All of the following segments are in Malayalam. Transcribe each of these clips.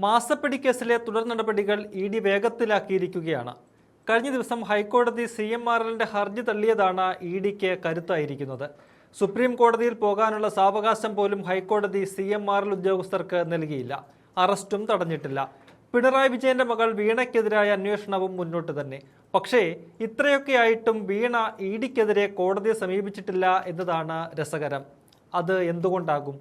മാസപ്പടി കേസിലെ തുടർ നടപടികൾ ഇ.ഡി. വേഗത്തിലാക്കിയിരിക്കുകയാണ്. കഴിഞ്ഞ ദിവസം ഹൈക്കോടതി CMRLന്റെ ഹർജി തള്ളിയതാണ് ഇ.ഡിക്ക് കരുത്തായിരിക്കുന്നത്. സുപ്രീം കോടതിയിൽ പോകാനുള്ള സാവകാശം പോലും ഹൈക്കോടതി CMRL ഉദ്യോഗസ്ഥർക്ക് നൽകിയില്ല. അറസ്റ്റും തടഞ്ഞിട്ടില്ല. പിണറായി വിജയന്റെ മകൾ വീണയ്ക്കെതിരായ അന്വേഷണവും മുന്നോട്ട് തന്നെ. പക്ഷേ ഇത്രയൊക്കെയായിട്ടും വീണ ഇ.ഡിക്കെതിരെ കോടതിയെ സമീപിച്ചിട്ടില്ല എന്നതാണ് രസകരം. അത് എന്തുകൊണ്ടാകും?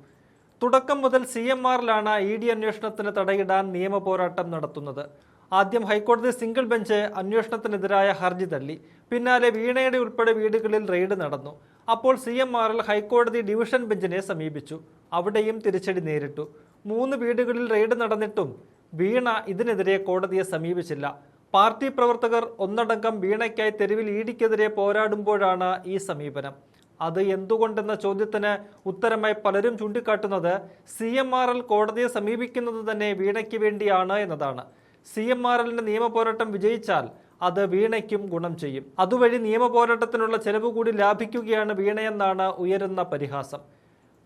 തുടക്കം മുതൽ CMRലാണ് ഇ.ഡി. അന്വേഷണത്തിന് തടയിടാൻ നിയമ പോരാട്ടം നടത്തുന്നത്. ആദ്യം ഹൈക്കോടതി സിംഗിൾ ബെഞ്ച് അന്വേഷണത്തിനെതിരായ ഹർജി തള്ളി. പിന്നാലെ വീണയുടെ ഉൾപ്പെടെ വീടുകളിൽ റെയ്ഡ് നടന്നു. അപ്പോൾ CMRL ഹൈക്കോടതി ഡിവിഷൻ ബെഞ്ചിനെ സമീപിച്ചു. അവിടെയും തിരിച്ചടി നേരിട്ടു. 3 വീടുകളിൽ റെയ്ഡ് നടന്നിട്ടും വീണ ഇതിനെതിരെ കോടതിയെ സമീപിച്ചില്ല. പാർട്ടി പ്രവർത്തകർ ഒന്നടങ്കം വീണയ്ക്കായി തെരുവിൽ ഇ.ഡിക്കെതിരെ പോരാടുമ്പോഴാണ് ഈ സമീപനം. അത് എന്തുകൊണ്ടെന്ന ചോദ്യത്തിന് ഉത്തരമായി പലരും ചൂണ്ടിക്കാട്ടുന്നത് CMRL കോടതിയെ സമീപിക്കുന്നത് തന്നെ വീണയ്ക്ക് വേണ്ടിയാണ് എന്നതാണ്. CMRLന്റെ നിയമ പോരാട്ടം വിജയിച്ചാൽ അത് വീണയ്ക്കും ഗുണം ചെയ്യും. അതുവഴി നിയമ പോരാട്ടത്തിനുള്ള ചെലവ് കൂടി ലാഭിക്കുകയാണ് വീണയെന്നാണ് ഉയരുന്ന പരിഹാസം.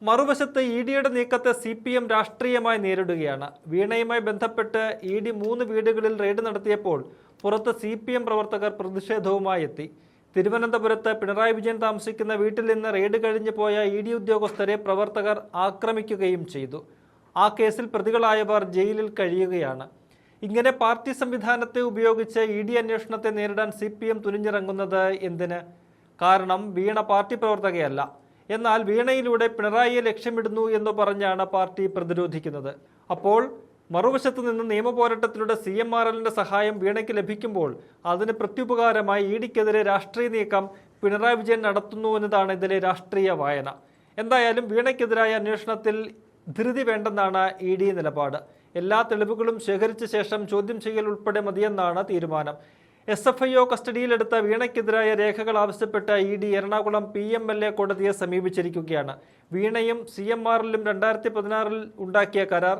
മറുവശത്ത് ഇ.ഡിയുടെ നീക്കത്തെ CPM രാഷ്ട്രീയമായി നേരിടുകയാണ്. വീണയുമായി ബന്ധപ്പെട്ട് ഇ.ഡി 3 വീടുകളിൽ റെയ്ഡ് നടത്തിയപ്പോൾ പുറത്ത് CPM പ്രവർത്തകർ പ്രതിഷേധവുമായി എത്തി. തിരുവനന്തപുരത്ത് പിണറായി വിജയൻ താമസിക്കുന്ന വീട്ടിൽ നിന്ന് റെയ്ഡ് കഴിഞ്ഞു പോയ ഇ.ഡി ഉദ്യോഗസ്ഥരെ പ്രവർത്തകർ ആക്രമിക്കുകയും ചെയ്തു. ആ കേസിൽ പ്രതികളായവർ ജയിലിൽ കഴിയുകയാണ്. ഇങ്ങനെ പാർട്ടി സംവിധാനത്തെ ഉപയോഗിച്ച് ഇ.ഡി അന്വേഷണത്തെ നേരിടാൻ CPM തുനിഞ്ഞിറങ്ങുന്നത് എന്തിന്? കാരണം വീണ പാർട്ടി പ്രവർത്തകയല്ല. എന്നാൽ വീണയിലൂടെ പിണറായിയെ ലക്ഷ്യമിടുന്നു എന്ന് പറഞ്ഞാണ് പാർട്ടി പ്രതിരോധിക്കുന്നത്. അപ്പോൾ മറുവശത്തു നിന്ന് നിയമ പോരാട്ടത്തിലൂടെ CMRLന്റെ സഹായം വീണയ്ക്ക് ലഭിക്കുമ്പോൾ അതിന് പ്രത്യുപകാരമായി ഇ.ഡിക്കെതിരെ രാഷ്ട്രീയ നീക്കം പിണറായി വിജയൻ നടത്തുന്നു എന്നതാണ് ഇതിലെ രാഷ്ട്രീയ വായന. എന്തായാലും വീണയ്ക്കെതിരായ അന്വേഷണത്തിൽ ധൃതി വേണ്ടെന്നാണ് ഇ.ഡി നിലപാട്. എല്ലാ തെളിവുകളും ശേഖരിച്ച ശേഷം ചോദ്യം ചെയ്യൽ ഉൾപ്പെടെ മതിയെന്നാണ് തീരുമാനം. SFIO കസ്റ്റഡിയിലെടുത്ത വീണയ്ക്കെതിരായ രേഖകൾ ആവശ്യപ്പെട്ട ഇ.ഡി എറണാകുളം PMLA കോടതിയെ സമീപിച്ചിരിക്കുകയാണ്. വീണയും CMRLും 2016 ഉണ്ടാക്കിയ കരാർ,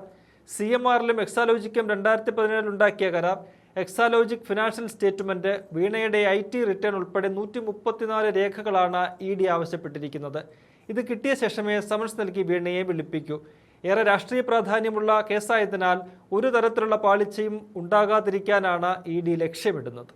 CMRLും എക്സാലോജിക്കും 2017 ഉണ്ടാക്കിയ കരാർ, എക്സാലോജിക് ഫിനാൻഷ്യൽ സ്റ്റേറ്റ്മെന്റ്, വീണയുടെ IT റിട്ടേൺ ഉൾപ്പെടെ 134 രേഖകളാണ് ഇ.ഡി ആവശ്യപ്പെട്ടിരിക്കുന്നത്. ഇത് കിട്ടിയ ശേഷമേ സമൻസ് നൽകി വീണയെ വിളിപ്പിക്കൂ. ഏറെ രാഷ്ട്രീയ പ്രാധാന്യമുള്ള കേസായതിനാൽ ഒരു തരത്തിലുള്ള പാളിച്ചയും ഉണ്ടാകാതിരിക്കാനാണ് ഇ.ഡി ലക്ഷ്യമിടുന്നത്.